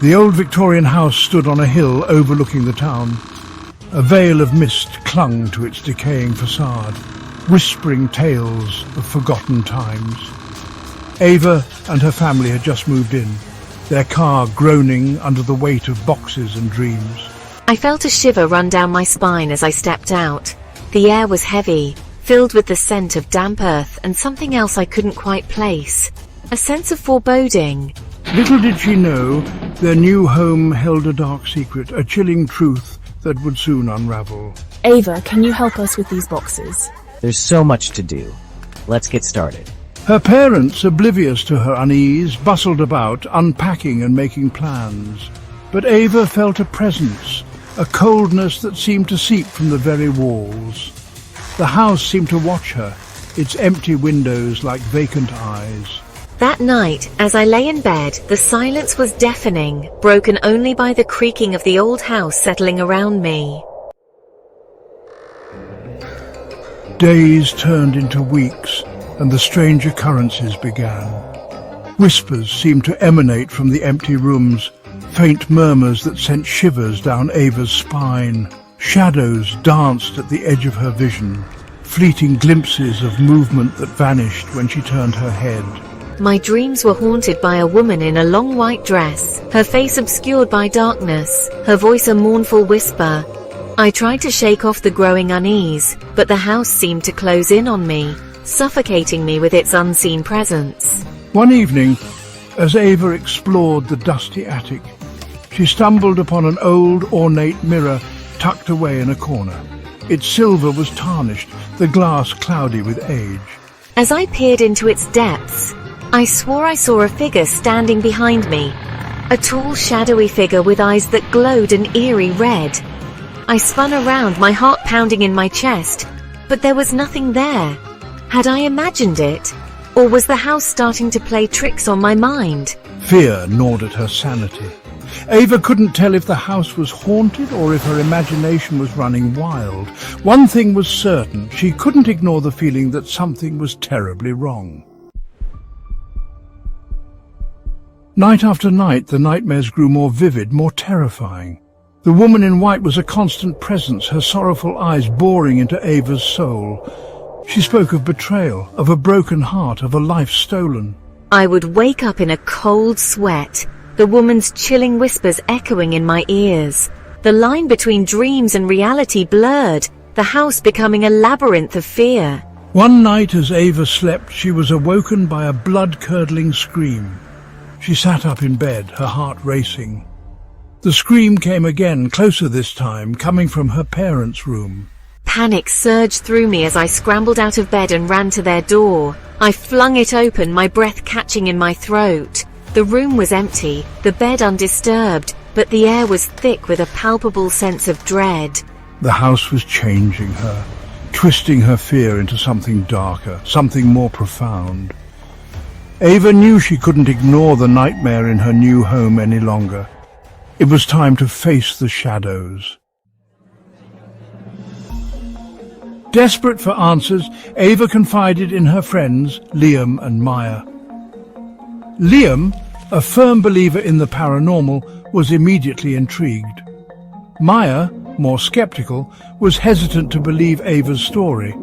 The old Victorian house stood on a hill overlooking the town. A veil of mist clung to its decaying facade, whispering tales of forgotten times. Ava and her family had just moved in, their car groaning under the weight of boxes and dreams. I felt a shiver run down my spine as I stepped out. The air was heavy, filled with the scent of damp earth and something else I couldn't quite place. A sense of foreboding. Little did she know, their new home held a dark secret, a chilling truth that would soon unravel. Ava, can you help us with these boxes? There's so much to do. Let's get started. Her parents, oblivious to her unease, bustled about, unpacking and making plans. But Ava felt a presence, a coldness that seemed to seep from the very walls. The house seemed to watch her, its empty windows like vacant eyes. That night, as I lay in bed, the silence was deafening, broken only by the creaking of the old house settling around me. Days turned into weeks, and the strange occurrences began. Whispers seemed to emanate from the empty rooms, faint murmurs that sent shivers down Ava's spine. Shadows danced at the edge of her vision, fleeting glimpses of movement that vanished when she turned her head. My dreams were haunted by a woman in a long white dress, her face obscured by darkness, her voice a mournful whisper. I tried to shake off the growing unease, but the house seemed to close in on me, suffocating me with its unseen presence. One evening, as Ava explored the dusty attic, she stumbled upon an old, ornate mirror tucked away in a corner. Its silver was tarnished, the glass cloudy with age. As I peered into its depths, I swore I saw a figure standing behind me, a tall, shadowy figure with eyes that glowed an eerie red. I spun around, my heart pounding in my chest, but there was nothing there. Had I imagined it, or was the house starting to play tricks on my mind? Fear gnawed at her sanity. Ava couldn't tell if the house was haunted or if her imagination was running wild. One thing was certain, she couldn't ignore the feeling that something was terribly wrong. Night after night, the nightmares grew more vivid, more terrifying. The woman in white was a constant presence, her sorrowful eyes boring into Ava's soul. She spoke of betrayal, of a broken heart, of a life stolen. I would wake up in a cold sweat, the woman's chilling whispers echoing in my ears. The line between dreams and reality blurred, the house becoming a labyrinth of fear. One night as Ava slept, she was awoken by a blood-curdling scream. She sat up in bed, her heart racing. The scream came again, closer this time, coming from her parents' room. Panic surged through me as I scrambled out of bed and ran to their door. I flung it open, my breath catching in my throat. The room was empty, the bed undisturbed, but the air was thick with a palpable sense of dread. The house was changing her, twisting her fear into something darker, something more profound. Ava knew she couldn't ignore the nightmare in her new home any longer. It was time to face the shadows. Desperate for answers, Ava confided in her friends, Liam and Maya. Liam, a firm believer in the paranormal, was immediately intrigued. Maya, more skeptical, was hesitant to believe Ava's story,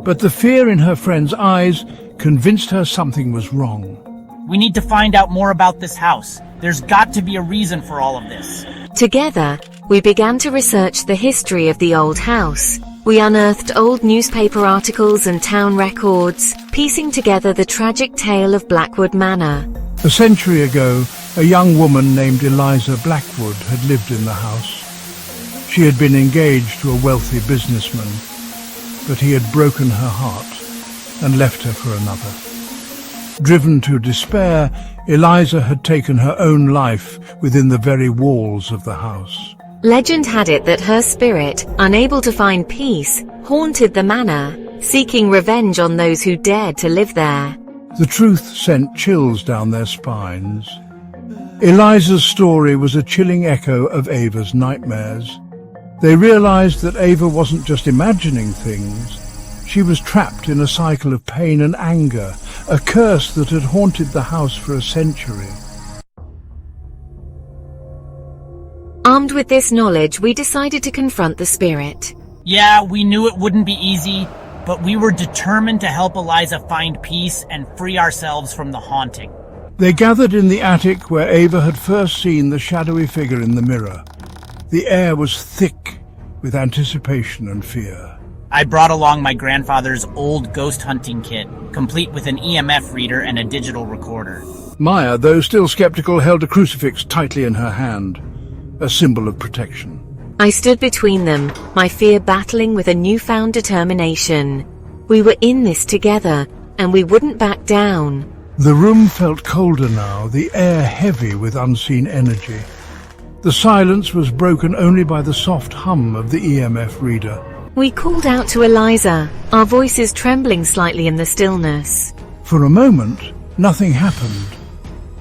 but the fear in her friend's eyes convinced her something was wrong. We need to find out more about this house. There's got to be a reason for all of this. Together, we began to research the history of the old house. We unearthed old newspaper articles and town records, piecing together the tragic tale of Blackwood Manor. A century ago, a young woman named Eliza Blackwood had lived in the house. She had been engaged to a wealthy businessman, but he had broken her heart and left her for another. Driven to despair, Eliza had taken her own life within the very walls of the house. Legend had it that her spirit, unable to find peace, haunted the manor, seeking revenge on those who dared to live there. The truth sent chills down their spines. Eliza's story was a chilling echo of Ava's nightmares. They realized that Ava wasn't just imagining things. She was trapped in a cycle of pain and anger, a curse that had haunted the house for a century. Armed with this knowledge, we decided to confront the spirit. Yeah, we knew it wouldn't be easy, but we were determined to help Eliza find peace and free ourselves from the haunting. They gathered in the attic where Ava had first seen the shadowy figure in the mirror. The air was thick with anticipation and fear. I brought along my grandfather's old ghost hunting kit, complete with an EMF reader and a digital recorder. Maya, though still skeptical, held a crucifix tightly in her hand, a symbol of protection. I stood between them, my fear battling with a newfound determination. We were in this together, and we wouldn't back down. The room felt colder now, the air heavy with unseen energy. The silence was broken only by the soft hum of the EMF reader. We called out to Eliza, our voices trembling slightly in the stillness. For a moment, nothing happened.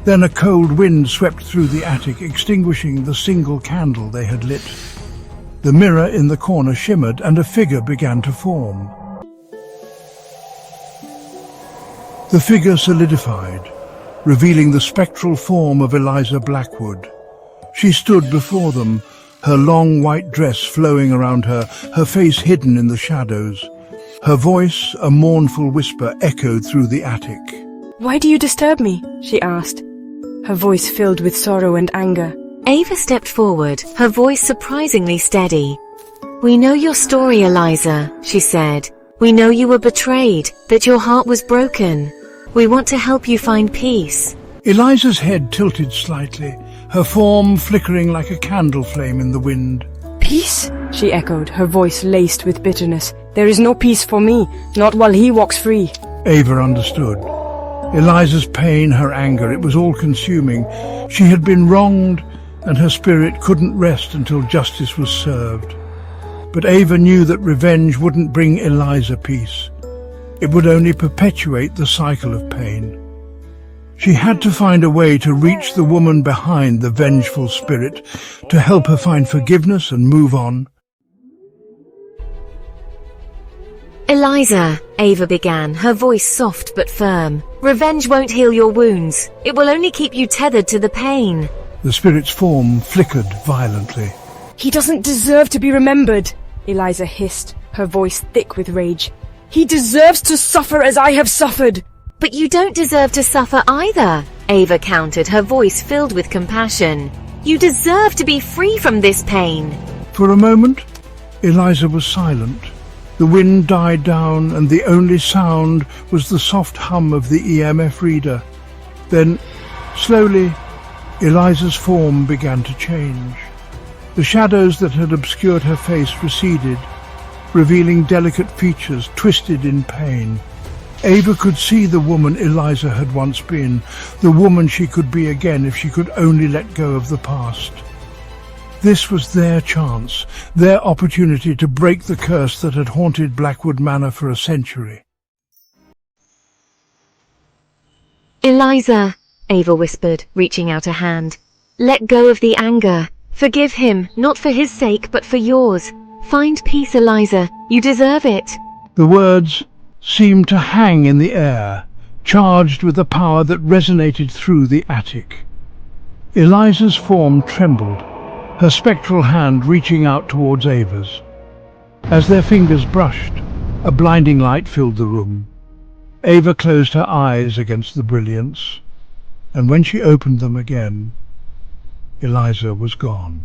Then a cold wind swept through the attic, extinguishing the single candle they had lit. The mirror in the corner shimmered, and a figure began to form. The figure solidified, revealing the spectral form of Eliza Blackwood. She stood before them, her long white dress flowing around her, her face hidden in the shadows. Her voice, a mournful whisper, echoed through the attic. "Why do you disturb me?" she asked, her voice filled with sorrow and anger. Ava stepped forward, her voice surprisingly steady. "We know your story, Eliza," she said. "We know you were betrayed, that your heart was broken. We want to help you find peace." Eliza's head tilted slightly, her form flickering like a candle flame in the wind. "Peace?" she echoed, her voice laced with bitterness. "There is no peace for me, not while he walks free." Ava understood. Eliza's pain, her anger, it was all-consuming. She had been wronged, and her spirit couldn't rest until justice was served. But Ava knew that revenge wouldn't bring Eliza peace. It would only perpetuate the cycle of pain. She had to find a way to reach the woman behind the vengeful spirit, to help her find forgiveness and move on. "Eliza," Ava began, her voice soft but firm. "Revenge won't heal your wounds. It will only keep you tethered to the pain." The spirit's form flickered violently. "He doesn't deserve to be remembered," Eliza hissed, her voice thick with rage. "He deserves to suffer as I have suffered." "But you don't deserve to suffer either," Ava countered, her voice filled with compassion. "You deserve to be free from this pain." For a moment, Eliza was silent. The wind died down, and the only sound was the soft hum of the EMF reader. Then, slowly, Eliza's form began to change. The shadows that had obscured her face receded, revealing delicate features twisted in pain. Ava could see the woman Eliza had once been, the woman she could be again if she could only let go of the past. This was their chance, their opportunity to break the curse that had haunted Blackwood Manor for a century. "Eliza," Ava whispered, reaching out a hand. "Let go of the anger. Forgive him, not for his sake, but for yours. Find peace, Eliza. You deserve it." The words seemed to hang in the air, charged with a power that resonated through the attic. Eliza's form trembled, her spectral hand reaching out towards Ava's. As their fingers brushed, a blinding light filled the room. Ava closed her eyes against the brilliance, and when she opened them again, Eliza was gone.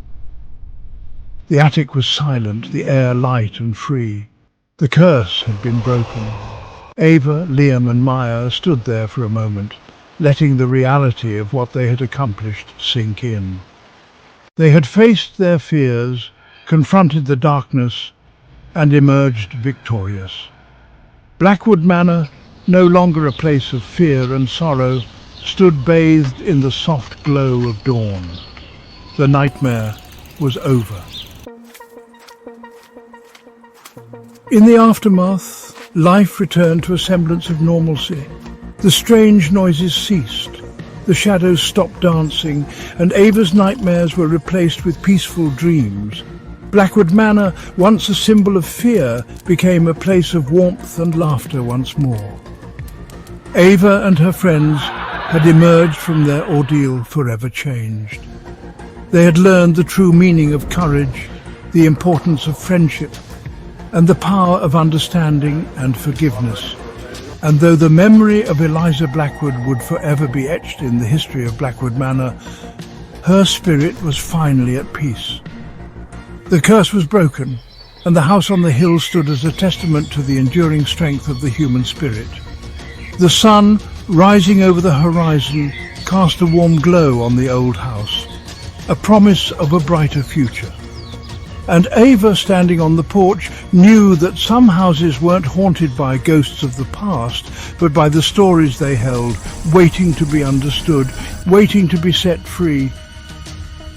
The attic was silent, the air light and free. The curse had been broken. Ava, Liam and Maya stood there for a moment, letting the reality of what they had accomplished sink in. They had faced their fears, confronted the darkness, and emerged victorious. Blackwood Manor, no longer a place of fear and sorrow, stood bathed in the soft glow of dawn. The nightmare was over. In the aftermath, life returned to a semblance of normalcy. The strange noises ceased, the shadows stopped dancing, and Ava's nightmares were replaced with peaceful dreams. Blackwood Manor, once a symbol of fear, became a place of warmth and laughter once more. Ava and her friends had emerged from their ordeal forever changed. They had learned the true meaning of courage, the importance of friendship, and the power of understanding and forgiveness. And though the memory of Eliza Blackwood would forever be etched in the history of Blackwood Manor, her spirit was finally at peace. The curse was broken, and the house on the hill stood as a testament to the enduring strength of the human spirit. The sun, rising over the horizon, cast a warm glow on the old house, a promise of a brighter future. And Ava, standing on the porch, knew that some houses weren't haunted by ghosts of the past, but by the stories they held, waiting to be understood, waiting to be set free.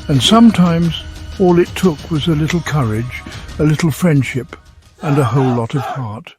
And sometimes all it took was a little courage, a little friendship, and a whole lot of heart.